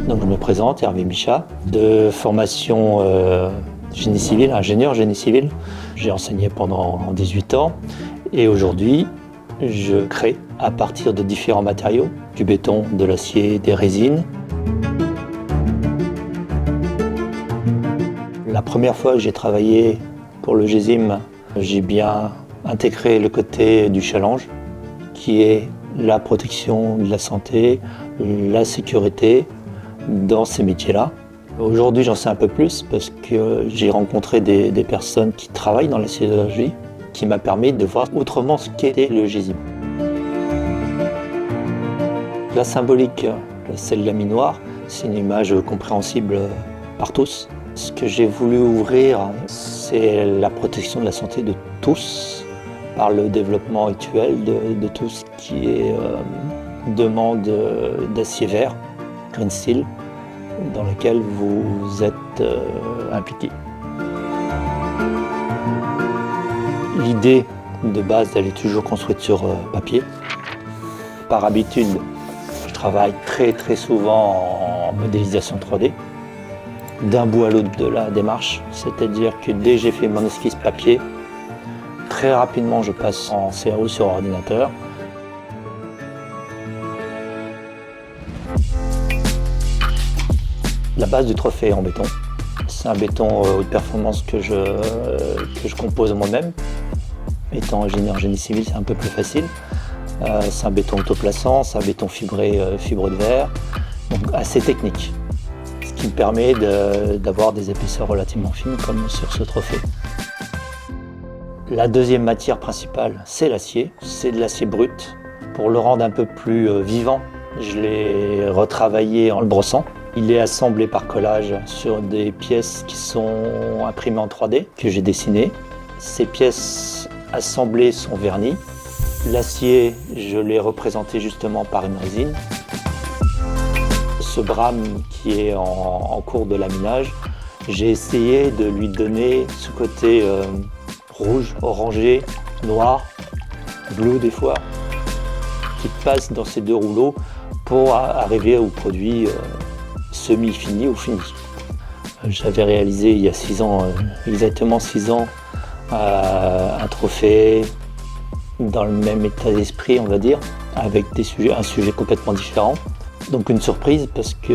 Donc je me présente, Hervé Bichat, de formation génie civil, ingénieur génie civil. J'ai enseigné pendant 18 ans et aujourd'hui je crée à partir de différents matériaux, du béton, de l'acier, des résines. La première fois que j'ai travaillé pour le GESIM, j'ai bien intégré le côté du challenge, qui est la protection de la santé, la sécurité dans ces métiers-là. Aujourd'hui, j'en sais un peu plus parce que j'ai rencontré des personnes qui travaillent dans la sidérurgie, qui m'a permis de voir autrement ce qu'était le GESIM. La symbolique, celle de la mine noire, c'est une image compréhensible par tous. Ce que j'ai voulu ouvrir, c'est la protection de la santé de tous, par le développement actuel de tout ce qui est demande d'acier vert, green steel, dans lequel vous êtes impliqué. L'idée de base, elle est toujours construite sur papier. Par habitude, je travaille très souvent en modélisation 3D. D'un bout à l'autre de la démarche, c'est-à-dire que dès que j'ai fait mon esquisse papier, très rapidement je passe en CAO sur ordinateur. La base du trophée est en béton. C'est un béton haute performance que je compose moi-même. Étant ingénieur génie civil, c'est un peu plus facile. C'est un béton autoplaçant, c'est un béton fibré, fibre de verre, donc assez technique. Ce qui me permet d'avoir des épaisseurs relativement fines comme sur ce trophée. La deuxième matière principale, c'est l'acier. C'est de l'acier brut. Pour le rendre un peu plus vivant, je l'ai retravaillé en le brossant. Il est assemblé par collage sur des pièces qui sont imprimées en 3D, que j'ai dessinées. Ces pièces assemblées sont vernies. L'acier, je l'ai représenté justement par une résine. Ce brame qui est en cours de laminage, j'ai essayé de lui donner ce côté rouge, orangé, noir, bleu des fois, qui passe dans ces deux rouleaux pour arriver au produit semi-fini ou fini. J'avais réalisé il y a 6 ans, exactement 6 ans, un trophée dans le même état d'esprit, on va dire, avec un sujet complètement différent. Donc une surprise parce que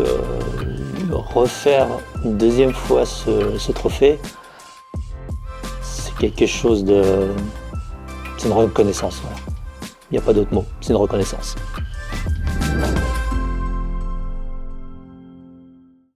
refaire une deuxième fois ce trophée, c'est quelque chose de... c'est une reconnaissance. Voilà. Il n'y a pas d'autre mot, c'est une reconnaissance.